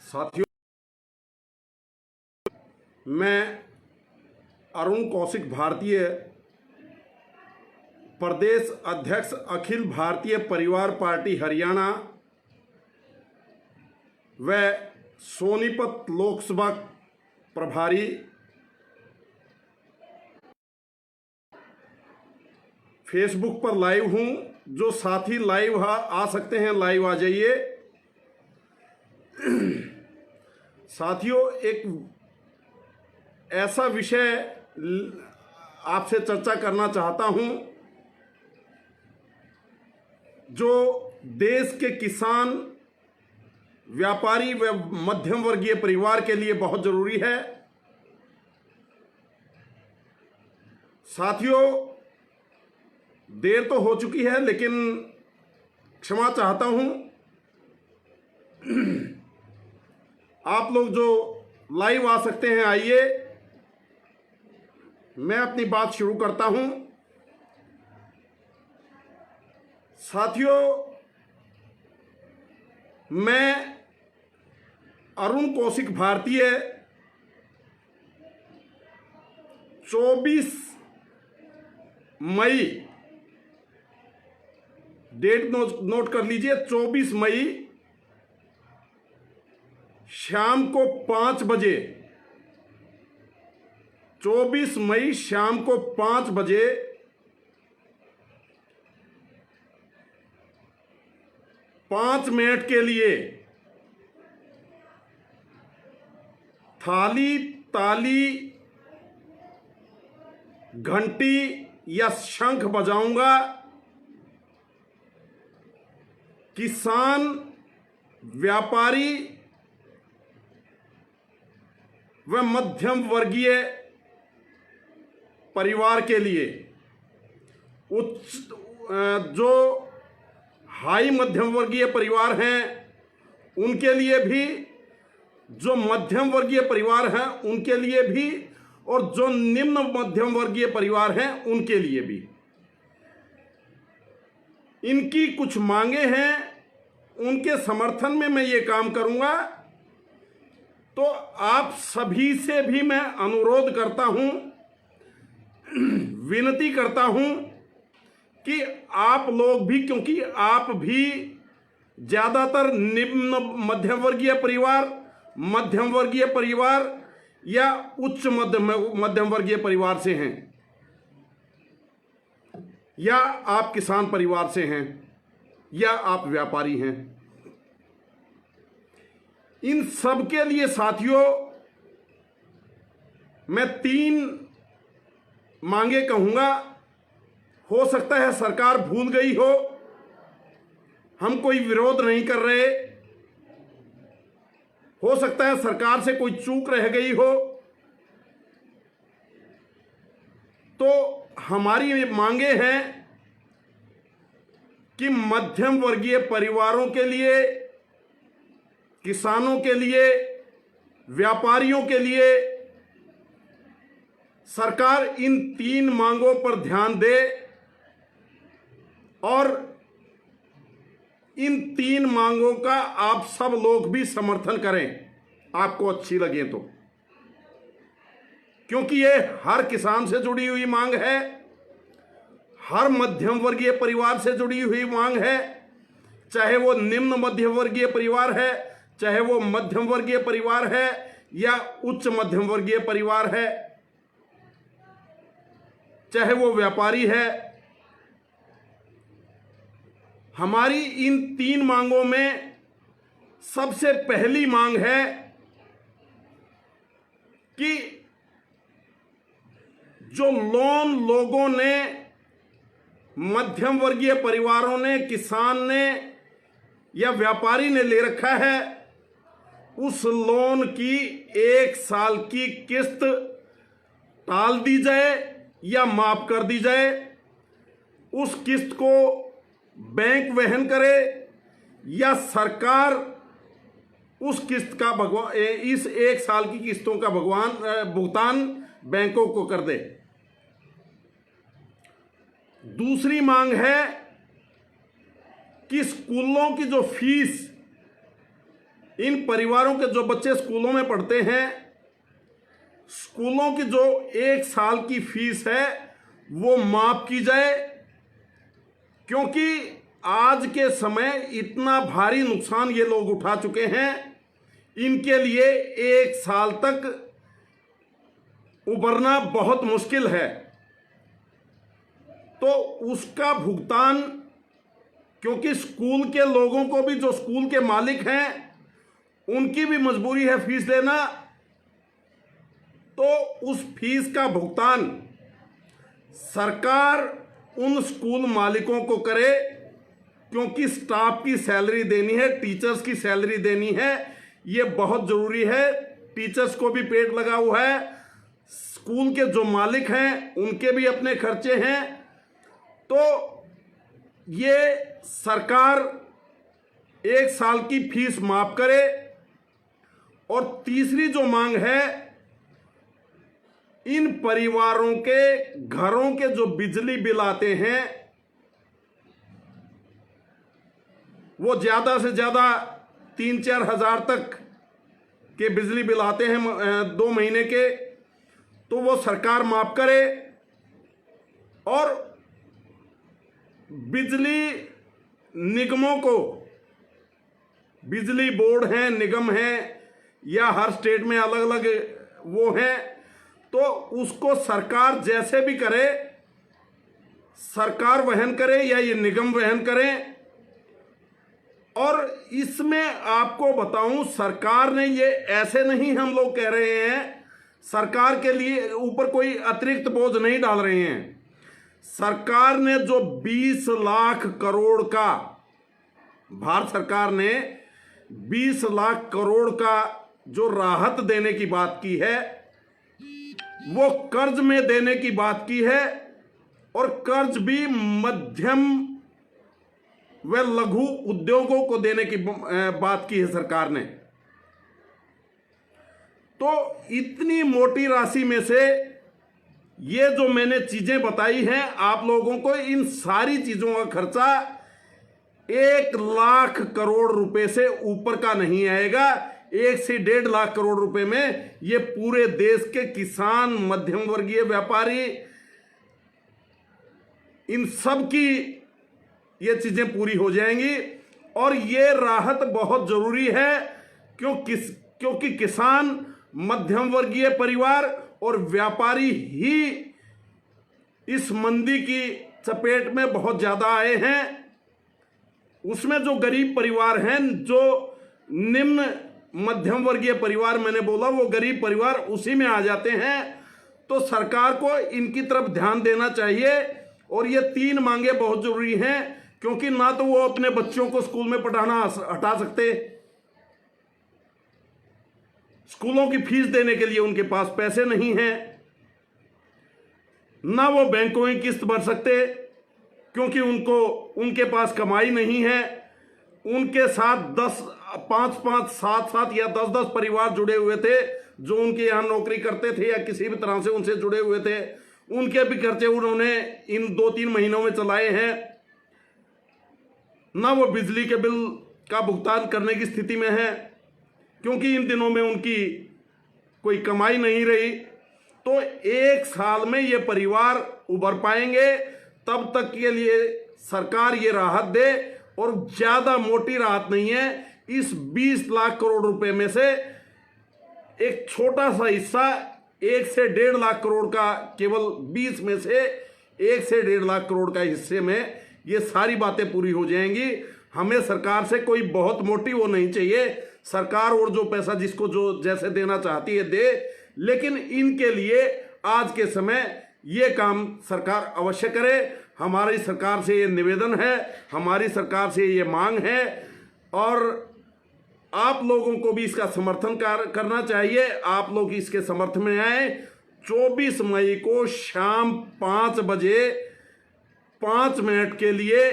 साथियों, मैं अरुण कौशिक, भारतीय प्रदेश अध्यक्ष, अखिल भारतीय परिवार पार्टी हरियाणा व सोनीपत लोकसभा प्रभारी, फेसबुक पर लाइव हूं। जो साथी लाइव आ सकते हैं, लाइव आ जाइए। साथियों, एक ऐसा विषय आपसे चर्चा करना चाहता हूं जो देश के किसान, व्यापारी व मध्यम वर्गीय परिवार के लिए बहुत जरूरी है। साथियों, देर तो हो चुकी है, लेकिन क्षमा चाहता हूं। आप लोग जो लाइव आ सकते हैं, आइए। मैं अपनी बात शुरू करता हूं। साथियों, मैं अरुण कौशिक, भारतीय 24 मई, डेट नोट कर लीजिए, 24 मई शाम को 5 बजे, 24 मई शाम को 5 बजे पांच मिनट के लिए थाली, ताली, घंटी या शंख बजाऊंगा। किसान, व्यापारी व मध्यम वर्गीय परिवार के लिए, जो हाई मध्यम वर्गीय परिवार हैं उनके लिए भी, जो मध्यम वर्गीय परिवार हैं उनके लिए भी, और जो निम्न मध्यम वर्गीय परिवार हैं उनके लिए भी। इनकी कुछ मांगे हैं, उनके समर्थन में मैं ये काम करूंगा। तो आप सभी से भी मैं अनुरोध करता हूं, विनती करता हूं कि आप लोग भी, क्योंकि आप भी ज्यादातर निम्न मध्यम वर्गीय परिवार या उच्च मध्यम वर्गीय परिवार से हैं, या आप किसान परिवार से हैं, या आप व्यापारी हैं। इन सब के लिए साथियों, मैं 3 मांगे कहूंगा। हो सकता है सरकार भूल गई हो, हम कोई विरोध नहीं कर रहे। हो सकता है सरकार से कोई चूक रह गई हो। तो हमारी मांगे हैं कि मध्यम वर्गीय परिवारों के लिए, किसानों के लिए, व्यापारियों के लिए सरकार इन 3 मांगों पर ध्यान दे, और इन 3 मांगों का आप सब लोग भी समर्थन करें, आपको अच्छी लगे तो, क्योंकि ये हर किसान से जुड़ी हुई मांग है, हर मध्यम वर्गीय परिवार से जुड़ी हुई मांग है। चाहे वो निम्न मध्यम वर्गीय परिवार है, चाहे वो मध्यम वर्गीय परिवार है, या उच्च मध्यम वर्गीय परिवार है, चाहे वो व्यापारी है। हमारी इन 3 मांगों में सबसे पहली मांग है कि जो लोन लोगों ने, मध्यम वर्गीय परिवारों ने, किसान ने या व्यापारी ने ले रखा है, उस लोन की 1 साल की किस्त टाल दी जाए या माफ कर दी जाए। उस किस्त को बैंक वहन करे, या सरकार उस किस्त का इस 1 साल की किस्तों का भुगतान बैंकों को कर दे। दूसरी मांग है कि स्कूलों की जो फीस इन परिवारों के जो बच्चे स्कूलों में पढ़ते हैं, स्कूलों की जो 1 साल की फीस है वो माफ की जाए, क्योंकि आज के समय इतना भारी नुकसान ये लोग उठा चुके हैं, इनके लिए 1 साल तक उबरना बहुत मुश्किल है। तो उसका भुगतान, क्योंकि स्कूल के लोगों को भी, जो स्कूल के मालिक हैं, उनकी भी मजबूरी है फीस देना, तो उस फीस का भुगतान सरकार उन स्कूल मालिकों को करे, क्योंकि स्टाफ की सैलरी देनी है, टीचर्स की सैलरी देनी है, ये बहुत जरूरी है। टीचर्स को भी पेट लगा हुआ है, स्कूल के जो मालिक हैं उनके भी अपने खर्चे हैं। तो ये सरकार 1 साल की फीस माफ करे। और तीसरी जो मांग है, इन परिवारों के घरों के जो बिजली बिल आते हैं वो ज्यादा से ज्यादा 3-4 हजार तक के बिजली बिल आते हैं 2 महीने के, तो वो सरकार माफ करे। और बिजली निगमों को, बिजली बोर्ड हैं, निगम हैं, या हर स्टेट में अलग अलग वो हैं, तो उसको सरकार जैसे भी करे, सरकार वहन करे या ये निगम वहन करें। और इसमें आपको बताऊं, सरकार ने ये ऐसे नहीं, हम लोग कह रहे हैं सरकार के लिए ऊपर कोई अतिरिक्त बोझ नहीं डाल रहे हैं। सरकार ने जो 20 लाख करोड़ का, भारत सरकार ने 20 लाख करोड़ का जो राहत देने की बात की है, वो कर्ज में देने की बात की है, और कर्ज भी मध्यम व लघु उद्योगों को देने की बात की है सरकार ने। तो इतनी मोटी राशि में से ये जो मैंने चीजें बताई हैं आप लोगों को, इन सारी चीजों का खर्चा 1 लाख करोड़ रुपए से ऊपर का नहीं आएगा। 1 से 1.5 लाख करोड़ रुपए में ये पूरे देश के किसान, मध्यम वर्गीय व्यापारी, इन सब की ये चीजें पूरी हो जाएंगी। और ये राहत बहुत जरूरी है, क्योंकि किसान, मध्यम वर्गीय परिवार और व्यापारी ही इस मंदी की चपेट में बहुत ज्यादा आए हैं। उसमें जो गरीब परिवार हैं, जो निम्न मध्यम वर्गीय परिवार मैंने बोला, वो गरीब परिवार उसी में आ जाते हैं। तो सरकार को इनकी तरफ ध्यान देना चाहिए। और ये 3 मांगे बहुत जरूरी हैं, क्योंकि ना तो वो अपने बच्चों को स्कूल में पढ़ाना हटा सकते, स्कूलों की फीस देने के लिए उनके पास पैसे नहीं हैं, ना वो बैंकों की किस्त भर सकते, क्योंकि उनके पास कमाई नहीं है। उनके साथ 5-5, 7-7 या 10-10 परिवार जुड़े हुए थे, जो उनके यहां नौकरी करते थे या किसी भी तरह से उनसे जुड़े हुए थे। उनके भी खर्चे उन्होंने इन 2-3 महीनों में चलाए हैं। ना वो बिजली के बिल का भुगतान करने की स्थिति में है, क्योंकि इन दिनों में उनकी कोई कमाई नहीं रही। तो 1 साल में ये परिवार उबर पाएंगे, तब तक के लिए सरकार ये राहत दे। और ज्यादा मोटी राहत नहीं है, इस 20 लाख करोड़ रुपए में से एक छोटा सा हिस्सा 1 से 1.5 लाख करोड़ का, केवल 20 में से 1 से 1.5 लाख करोड़ का हिस्से में ये सारी बातें पूरी हो जाएंगी। हमें सरकार से कोई बहुत मोटी वो नहीं चाहिए। सरकार और जो पैसा जिसको जो जैसे देना चाहती है दे, लेकिन इनके लिए आज के समय ये काम सरकार अवश्य करे। हमारी सरकार से ये निवेदन है, हमारी सरकार से ये मांग है, और आप लोगों को भी इसका समर्थन करना चाहिए। आप लोग इसके समर्थन में आए। 24 मई को शाम 5 बजे 5 मिनट के लिए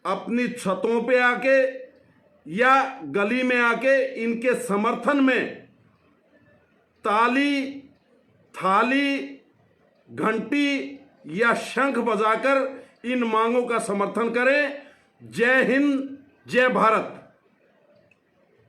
अपनी छतों पे आके या गली में आके इनके समर्थन में ताली, थाली, घंटी या शंख बजाकर इन मांगों का समर्थन करें। जय हिंद, जय भारत।